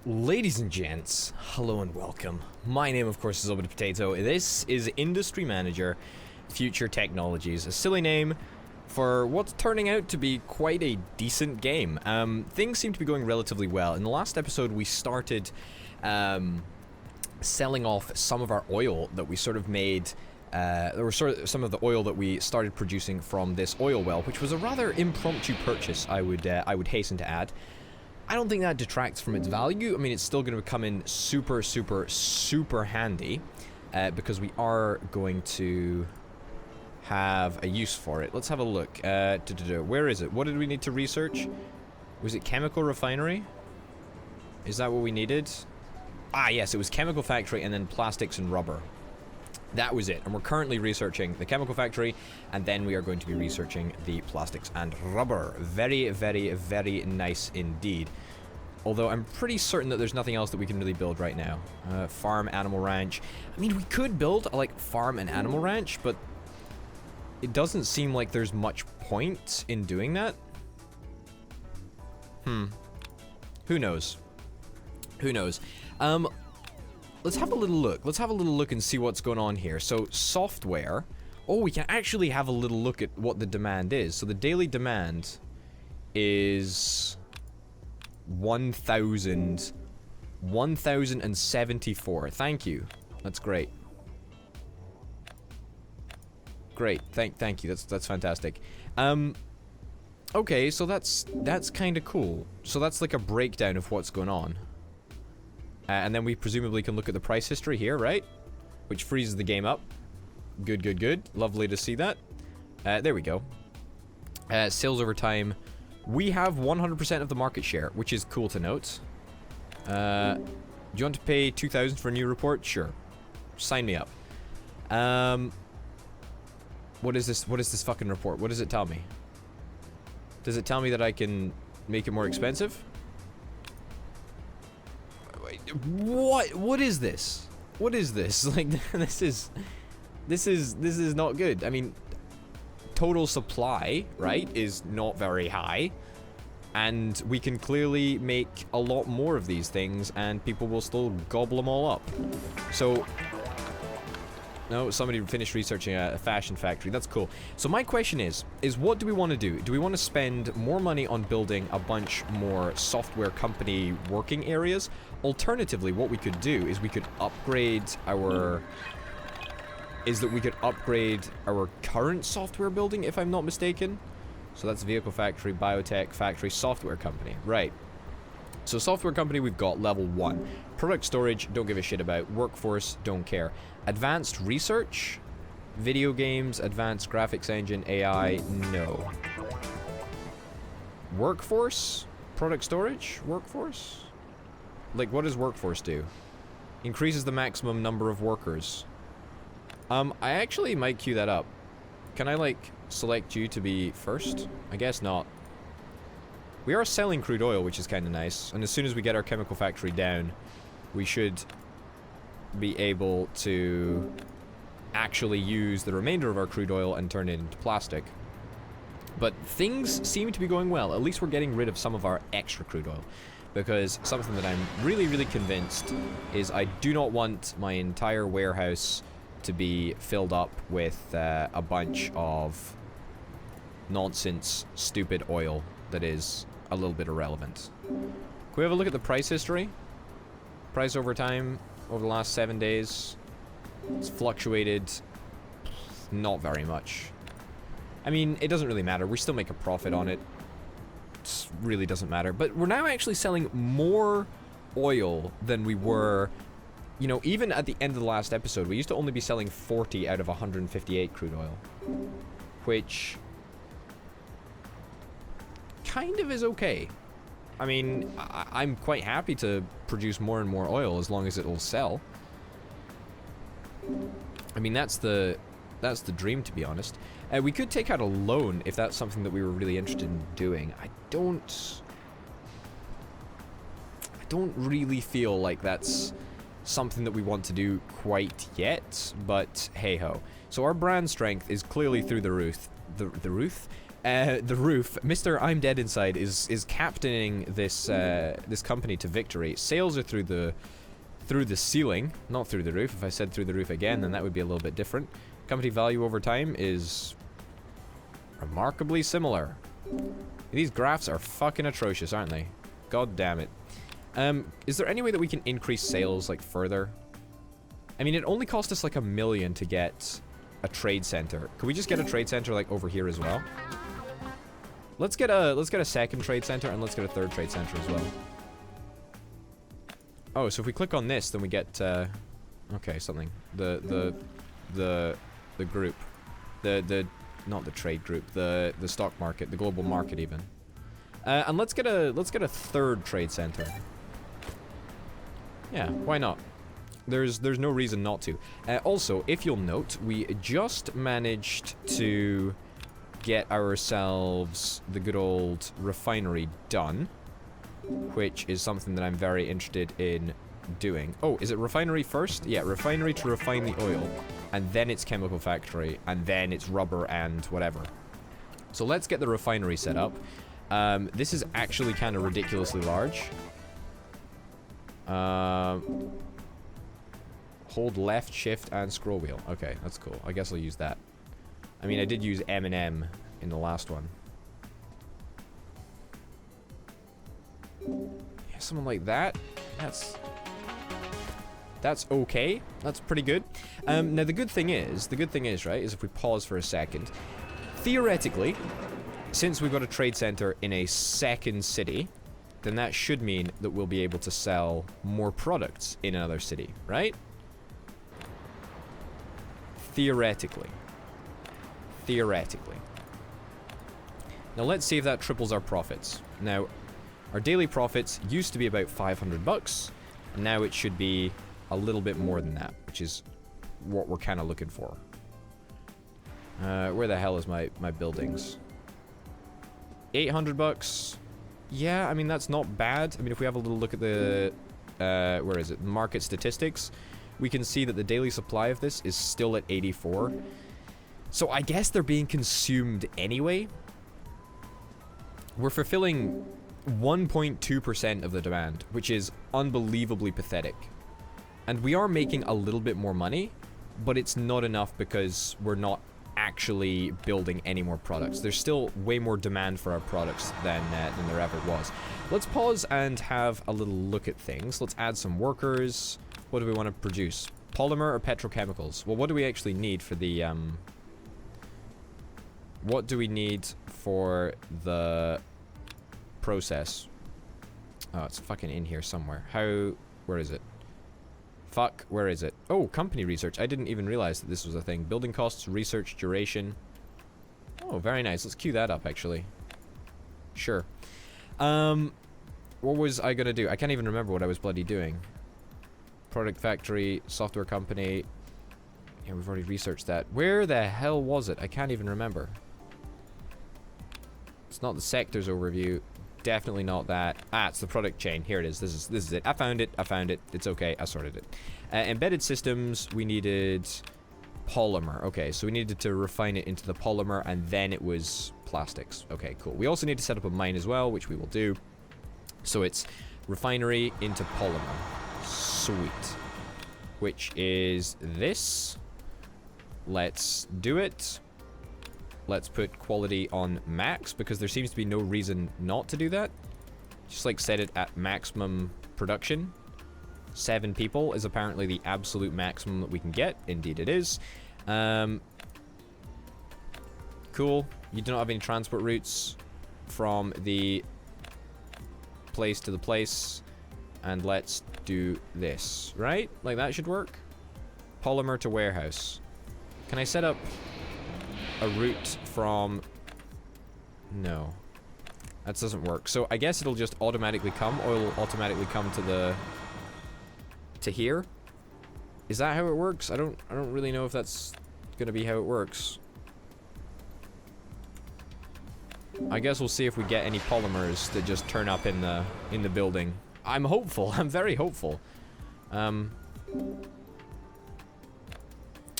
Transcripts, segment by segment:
Ladies and gents, hello and welcome. My name, of course, is Orbital Potato. This is Industry Manager, Future Technologies. A silly name for what's turning out to be quite a decent game. Things seem to be going relatively well. In the last episode, we started selling off some of our oil that we sort of made. There was sort of some of the oil that we started producing from this oil well, which was a rather impromptu purchase, I would hasten to add. I don't think that detracts from its value. I mean, it's still going to come in super handy because we are going to have a use for it. Let's have a look. Where is it? What did we need to research? Was it chemical refinery? Is that what we needed? Ah, yes, it was chemical factory and then plastics and rubber. That was it, and we're currently researching the chemical factory, and then we are going to be researching the plastics and rubber. Very nice indeed. Although I'm pretty certain that there's nothing else that we can really build right now. Farm, animal ranch. I mean, we could build a, farm and animal ranch, but it doesn't seem like there's much point in doing that. Who knows? Who knows? Let's have a little look. Let's have a little look and see what's going on here. So, software. Oh, we can actually have a little look at what the demand is. So, the daily demand is 1,074. Thank you. That's great. Great. Thank you. That's fantastic. Okay, so that's kind of cool. So, that's like a breakdown of what's going on. And then we presumably can look at the price history here, right? Which freezes the game up. Good. Lovely to see that. There we go. Sales over time. We have 100% of the market share, which is cool to note. Do you want to pay 2,000 for a new report? Sure. Sign me up. What is this? What is this fucking report? What does it tell me? Does it tell me that I can make it more expensive? What is this? What is this? Like, this is not good. I mean, total supply, right, is not very high, and we can clearly make a lot more of these things, and people will still gobble them all up. So, no, somebody finished researching a fashion factory. That's cool. So my question is what do we want to do? Do we want to spend more money on building a bunch more software company working areas? Alternatively, what we could do is we could upgrade our... we could upgrade our current software building, if I'm not mistaken. So that's vehicle factory, biotech factory, software company. Right. So software company, we've got level 1. Product storage, don't give a shit about. Workforce, don't care. Advanced research, video games, advanced graphics engine, AI, no. Workforce, product storage, workforce? Like, what does workforce do? Increases the maximum number of workers. I actually might queue that up. Can I, select you to be first? I guess not. We are selling crude oil, which is kind of nice. And as soon as we get our chemical factory down, we should be able to actually use the remainder of our crude oil and turn it into plastic. But things seem to be going well. At least we're getting rid of some of our extra crude oil. Because something that I'm really convinced is I do not want my entire warehouse to be filled up with a bunch of nonsense, stupid oil that is a little bit irrelevant. Can we have a look at the price history? Price over time, over the last 7 days. It's fluctuated not very much. I mean, it doesn't really matter. We still make a profit on it. It really doesn't matter. But we're now actually selling more oil than we were... You know, even at the end of the last episode, we used to only be selling 40 out of 158 crude oil. Which... kind of is okay. I mean, I'm quite happy to produce more and more oil as long as it'll sell. I mean, that's the dream, to be honest. We could take out a loan if that's something that we were really interested in doing. I don't really feel like that's something that we want to do quite yet, but hey ho. So our brand strength is clearly through the roof. The roof. Mr. I'm Dead Inside is captaining this this company to victory. Sales are through the ceiling, not through the roof. If I said through the roof again, then that would be a little bit different. Company value over time is remarkably similar. These graphs are fucking atrocious, aren't they? God damn it. Is there any way that we can increase sales, like, further? I mean, it only cost us, like, $1 million to get a trade center. Could we just get a trade center, like, over here as well? Let's get a second trade center, and let's get a third trade center as well. Oh, so if we click on this, then we get, okay, something. The group. Not the trade group, the stock market, the global market even. And let's get a third trade center. Yeah, why not? There's no reason not to. Also, if you'll note, we just managed to get ourselves the good old refinery done, which is something that I'm very interested in doing. Oh, is it refinery first? Yeah, refinery to refine the oil, and then it's chemical factory, and then it's rubber and whatever. So let's get the refinery set up. This is actually kind of ridiculously large. Hold left, shift, and scroll wheel. Okay, that's cool. I guess I'll use that. I mean, I did use M and M in the last one. Yeah, something like that. That's okay. That's pretty good. Now the good thing is, right, is if we pause for a second, theoretically, since we've got a trade center in a second city, then that should mean that we'll be able to sell more products in another city, right? Theoretically. Now let's see if that triples our profits. Now, our daily profits used to be about $500, and now it should be a little bit more than that, which is what we're kind of looking for. Where the hell is my buildings? $800. Yeah, I mean, that's not bad. I mean, if we have a little look at the, where is it? Market statistics, we can see that the daily supply of this is still at 84. So I guess they're being consumed anyway. We're fulfilling 1.2% of the demand, which is unbelievably pathetic. And we are making a little bit more money, but it's not enough because we're not actually building any more products. There's still way more demand for our products than there ever was. Let's pause and have a little look at things. Let's add some workers. What do we want to produce? Polymer or petrochemicals? Well, what do we actually need for the, what do we need for the process? Oh, it's fucking in here somewhere. Where is it? Fuck, where is it? Oh, company research. I didn't even realize that this was a thing. Building costs, research, duration. Oh, very nice. Let's queue that up, actually. Sure. What was I gonna do? I can't even remember what I was bloody doing. Product factory, software company. Yeah, we've already researched that. Where the hell was it? I can't even remember. It's not the sectors overview. Definitely not that. Ah, it's the product chain. Here it is. This is it. I found it. It's okay. I sorted it. Embedded systems, we needed polymer. Okay, so we needed to refine it into the polymer, and then it was plastics. Okay, cool. We also need to set up a mine as well, which we will do. So it's refinery into polymer. Sweet. Which is this. Let's do it. Let's put quality on max, because there seems to be no reason not to do that. Just like set it at maximum production. 7 people is apparently the absolute maximum that we can get. Indeed it is. Cool. You do not have any transport routes from the place to the place. And let's do this, right? Like that should work. Polymer to warehouse. Can I set up a route from... No. That doesn't work. So I guess it'll just automatically come. Oil will automatically come to the... to here. Is that how it works? I don't really know if that's gonna be how it works. I guess we'll see if we get any polymers that just turn up in the building. I'm hopeful. I'm very hopeful.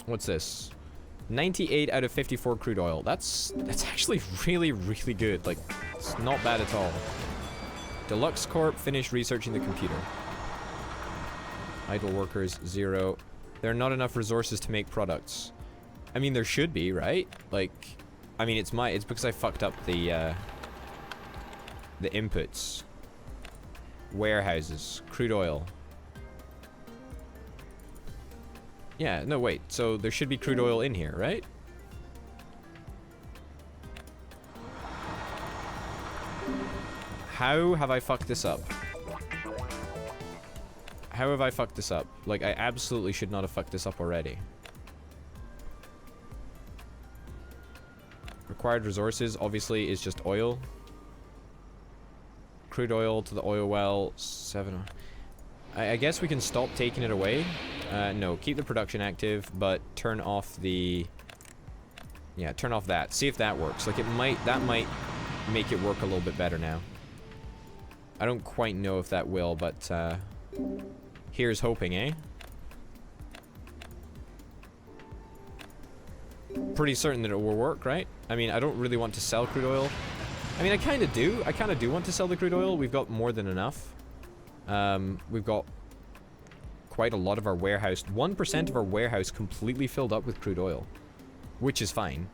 What's this? 98 out of 54 crude oil. That's actually really, really good. Like, it's not bad at all. Deluxe Corp finished researching the computer. Idle workers, 0. There are not enough resources to make products. I mean, there should be, right? Like, I mean, it's because I fucked up the inputs. Warehouses, crude oil. Yeah, no, wait. So there should be crude oil in here, right? How have I fucked this up? How have I fucked this up? Like, I absolutely should not have fucked this up already. Required resources, obviously, is just oil. Crude oil to the oil well, 7. I guess we can stop taking it away. No, keep the production active, but turn off the... Yeah, turn off that. See if that works. Like, that might make it work a little bit better now. I don't quite know if that will, but, here's hoping, eh? Pretty certain that it will work, right? I mean, I don't really want to sell crude oil. I mean, I kind of do. I kind of do want to sell the crude oil. We've got more than enough. We've got quite a lot of our warehouse. 1% of our warehouse completely filled up with crude oil, which is fine.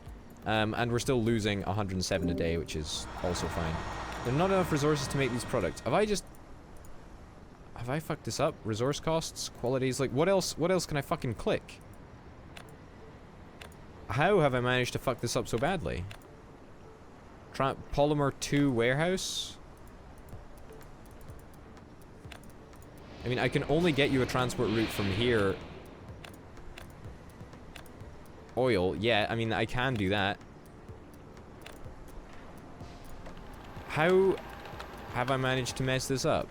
And we're still losing 107 a day, which is also fine. There are not enough resources to make these products. Have I fucked this up? Resource costs, qualities, like what else can I fucking click? How have I managed to fuck this up so badly? Polymer 2 warehouse? I mean, I can only get you a transport route from here. Oil, yeah, I mean, I can do that. How have I managed to mess this up?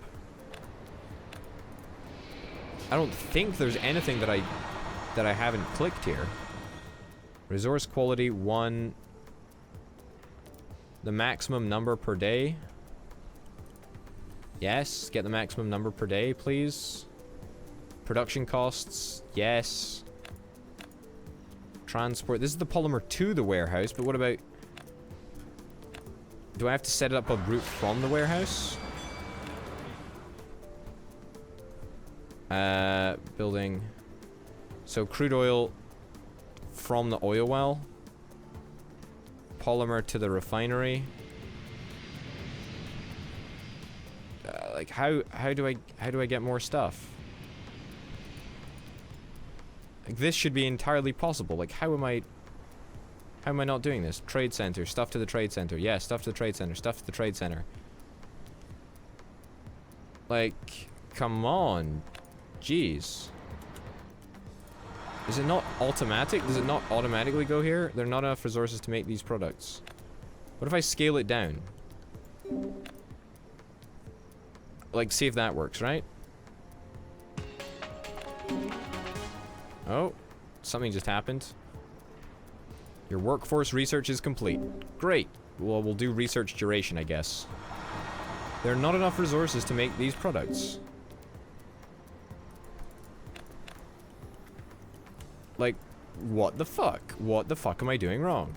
I don't think there's anything that I haven't clicked here. Resource quality 1. The maximum number per day. Yes, get the maximum number per day, please. Production costs, yes. Transport, this is the polymer to the warehouse, but what about... Do I have to set it up a route from the warehouse? Building. So crude oil from the oil well. Polymer to the refinery. Like how do I get more stuff? Like this should be entirely possible. Like how am I not doing this? Trade center, stuff to the trade center. Yeah, stuff to the trade center, stuff to the trade center. Like, come on. Jeez. Is it not automatic? Does it not automatically go here? There are not enough resources to make these products. What if I scale it down? Like, see if that works, right? Oh, something just happened. Your workforce research is complete. Great. Well, we'll do research duration, I guess. There are not enough resources to make these products. Like, what the fuck? What the fuck am I doing wrong?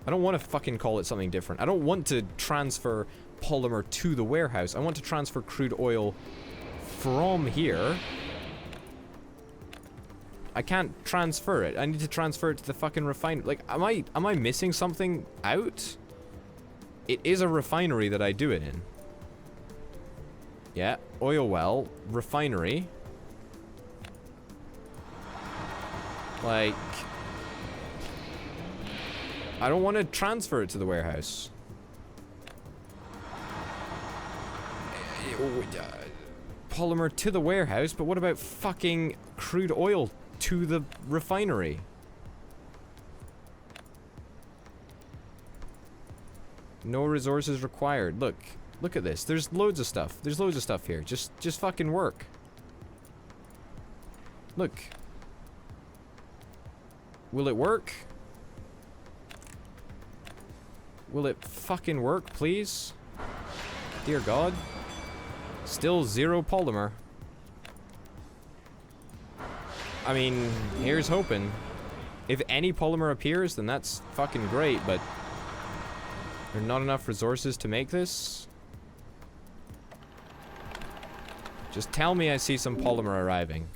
I don't want to fucking call it something different. I don't want to transfer polymer to the warehouse. I want to transfer crude oil from here. I can't transfer it. I need to transfer it to the fucking refinery. Like, am I missing something out? It is a refinery that I do it in. Yeah, oil well, refinery. Like, I don't want to transfer it to the warehouse. Polymer to the warehouse, but what about fucking crude oil to the refinery? No resources required. Look at this. There's loads of stuff. There's loads of stuff here. Just fucking work. Look. Will it work? Will it fucking work, please? Dear God. Still 0 polymer. I mean, here's hoping. If any polymer appears, then that's fucking great, but there are not enough resources to make this. Just tell me I see some polymer arriving.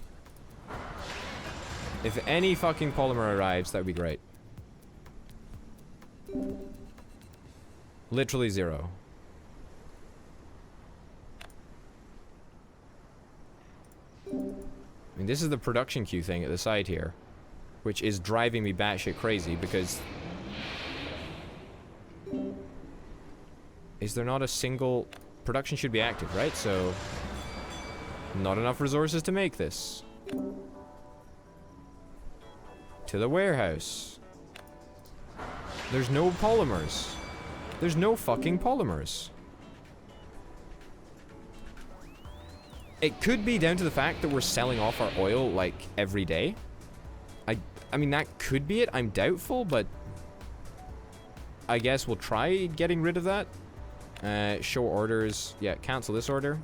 If any fucking polymer arrives, that would be great. Literally zero. I mean, this is the production queue thing at the side here, which is driving me batshit crazy because... Is there not a single... Production should be active, right? So... Not enough resources to make this. To the warehouse. There's no polymers. There's no fucking polymers. It could be down to the fact that we're selling off our oil, like, every day. I mean, that could be it. I'm doubtful, but... I guess we'll try getting rid of that. Show orders. Yeah, cancel this order.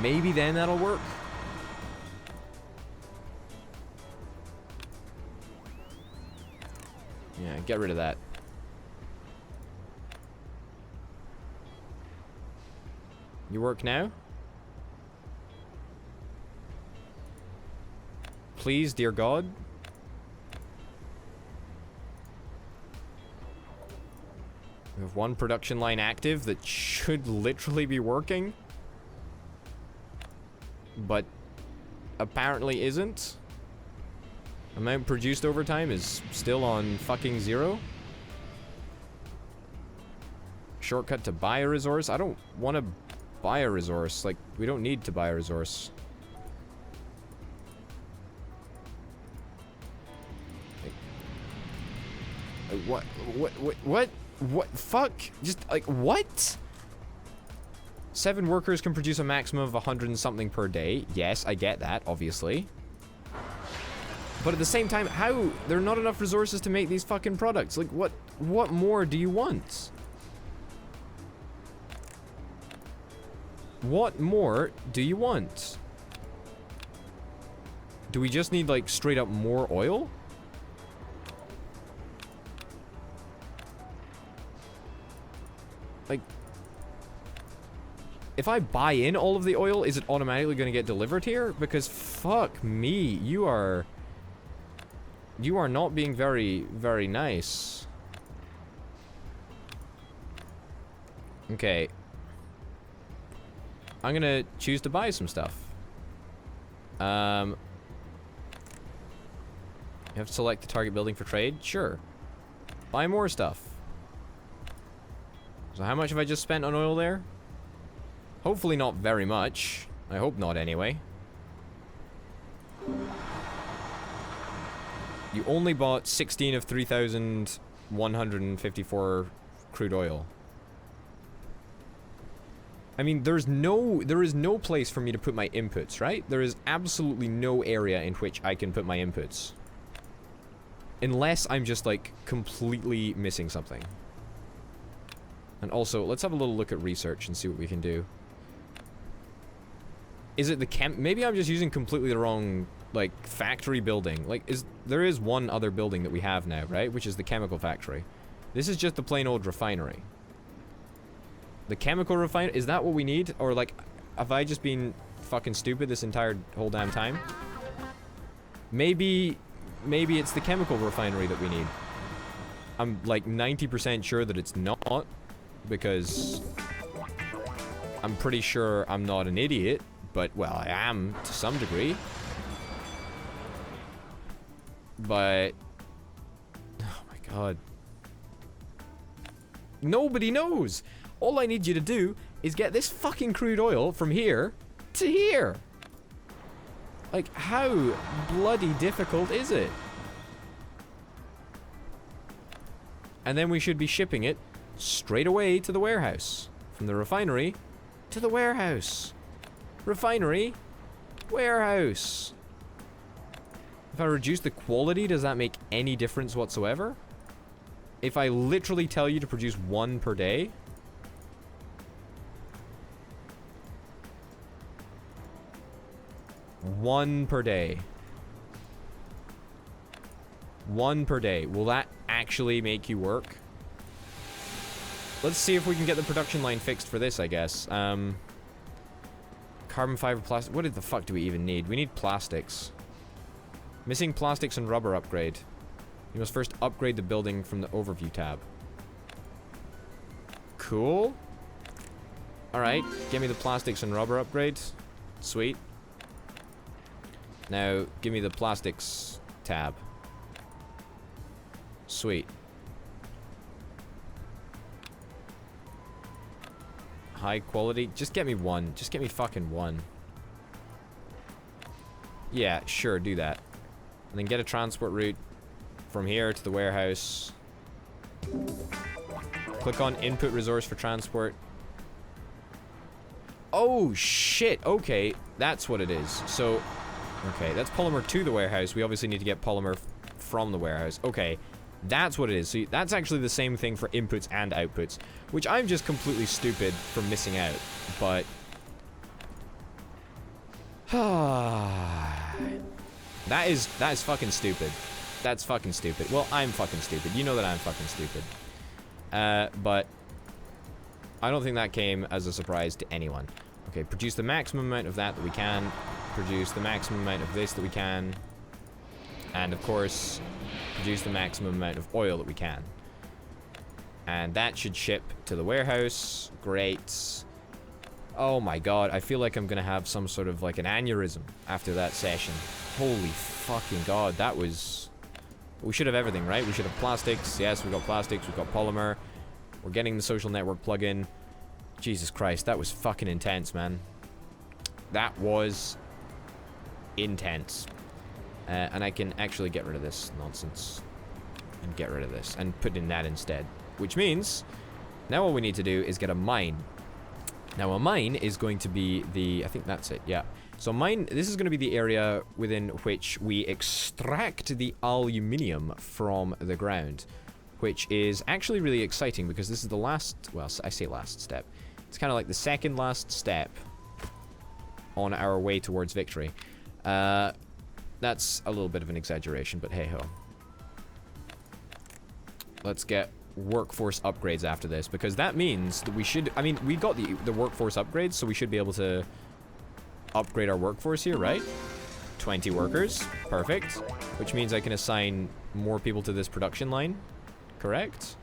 Maybe then that'll work. Yeah, get rid of that. You work now? Please, dear God. We have one production line active that should literally be working, but apparently isn't. Amount produced over time is still on fucking 0. Shortcut to buy a resource? I don't want to buy a resource. Like, we don't need to buy a resource. Like, what? Fuck? Just, like, what? 7 workers can produce a maximum of 100 and something per day. Yes, I get that, obviously. But at the same time, how? There are not enough resources to make these fucking products. Like, what more do you want? What more do you want? Do we just need, like, straight up more oil? Like, if I buy in all of the oil, is it automatically going to get delivered here? Because fuck me, you are not being very, very nice. Okay. I'm gonna choose to buy some stuff. You have to select the target building for trade? Sure. Buy more stuff. So how much have I just spent on oil there? Hopefully not very much. I hope not anyway. You only bought 16 of 3,154 crude oil. I mean, there is no place for me to put my inputs, right? There is absolutely no area in which I can put my inputs. Unless I'm just, like, completely missing something. And also, let's have a little look at research and see what we can do. Is it the maybe I'm just using completely the wrong, like, factory building. Like, there is one other building that we have now, right? Which is the chemical factory. This is just the plain old refinery. The chemical refinery, is that what we need? Or, like, have I just been fucking stupid this entire whole damn time? Maybe it's the chemical refinery that we need. I'm, like, 90% sure that it's not, because I'm pretty sure I'm not an idiot, but, well, I am to some degree. But, oh my god. Nobody knows! All I need you to do is get this fucking crude oil from here to here. Like, how bloody difficult is it? And then we should be shipping it straight away to the warehouse. From the refinery to the warehouse. Refinery, warehouse. If I reduce the quality, does that make any difference whatsoever? If I literally tell you to produce 1 per day... One per day. 1 per day. Will that actually make you work? Let's see if we can get the production line fixed for this, I guess. Carbon fiber plastic. What the fuck do we even need? We need plastics. Missing plastics and rubber upgrade. You must first upgrade the building from the overview tab. Cool. Alright, give me the plastics and rubber upgrade. Sweet. Now, give me the plastics tab. Sweet. High quality. Just get me 1. Just get me fucking 1. Yeah, sure, do that. And then get a transport route from here to the warehouse. Click on input resource for transport. Oh, shit. Okay, that's what it is. So, okay, that's polymer to the warehouse. We obviously need to get polymer from the warehouse. Okay, that's what it is. So that's actually the same thing for inputs and outputs, which I'm just completely stupid for missing out. But that is fucking stupid. That's fucking stupid. Well, I'm fucking stupid. You know that I'm fucking stupid. But I don't think that came as a surprise to anyone. Okay, produce the maximum amount of that we can. Produce the maximum amount of this that we can. And of course, produce the maximum amount of oil that we can. And that should ship to the warehouse. Great. Oh my god, I feel like I'm gonna have some sort of like an aneurysm after that session. Holy fucking god, that was... We should have everything, right? We should have plastics. Yes, we've got plastics, we've got polymer. We're getting the social network plugin. Jesus Christ, that was fucking intense, man. That was intense. And I can actually get rid of this nonsense. And get rid of this. And put in that instead. Which means, now all we need to do is get a mine. Now a mine is going to be the... I think that's it, yeah. So mine, this is going to be the area within which we extract the aluminium from the ground. Which is actually really exciting because this is the last... Well, I say last step. It's kind of like the second last step on our way towards victory. That's a little bit of an exaggeration, but hey-ho. Let's get workforce upgrades after this, because that means that we should... I mean, we got the workforce upgrades, so we should be able to upgrade our workforce here, right? 20 workers. Perfect. Which means I can assign more people to this production line. Correct?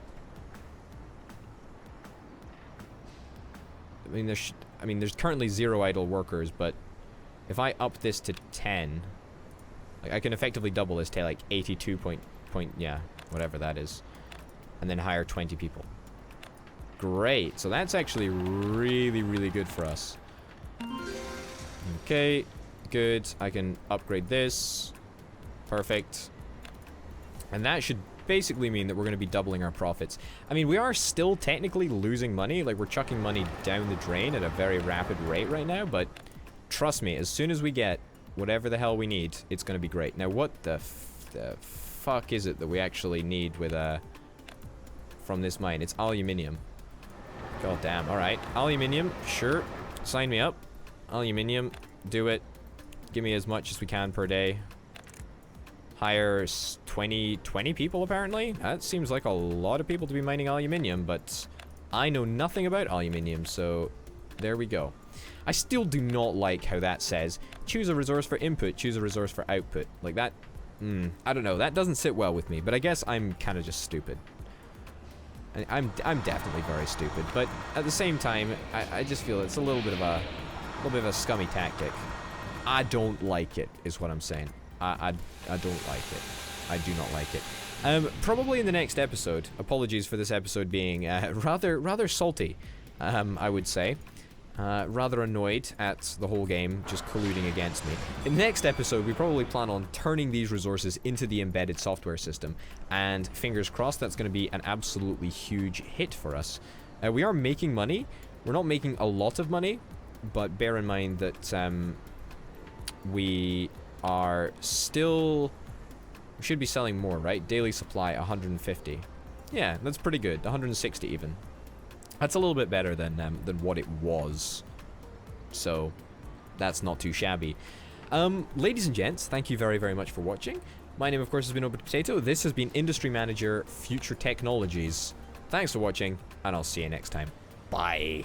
I mean, there's currently 0 idle workers, but if I up this to 10... Like, I can effectively double this to, like, 82 yeah, whatever that is. And then hire 20 people. Great. So that's actually really, really good for us. Okay, good. I can upgrade this. Perfect. And that should basically mean that we're going to be doubling our profits. I mean, we are still technically losing money. Like, we're chucking money down the drain at a very rapid rate right now, but trust me, as soon as we get whatever the hell we need, it's going to be great. Now, what the fuck is it that we actually need with, from this mine? It's aluminium. God damn. Alright. Aluminium. Sure. Sign me up. Aluminium. Do it. Give me as much as we can per day. Hire 20 people, apparently. That seems like a lot of people to be mining aluminium, but I know nothing about aluminium, so there we go. I still do not like how that says, choose a resource for input, choose a resource for output. Like that, I don't know, that doesn't sit well with me, but I guess I'm kind of just stupid. I'm definitely very stupid, but at the same time, I just feel it's a little bit of a scummy tactic. I don't like it, is what I'm saying. I don't like it. I do not like it. Probably in the next episode, apologies for this episode being rather salty, I would say. Rather annoyed at the whole game just colluding against me. In the next episode, we probably plan on turning these resources into the embedded software system, and fingers crossed that's going to be an absolutely huge hit for us. We are making money. We're not making a lot of money, but bear in mind that we are still... We should be selling more, right? Daily supply, 150. Yeah, that's pretty good. 160 even. That's a little bit better than what it was. So, that's not too shabby. Ladies and gents, thank you very, very much for watching. My name, of course, has been Orbital Potato. This has been Industry Manager Future Technologies. Thanks for watching, and I'll see you next time. Bye.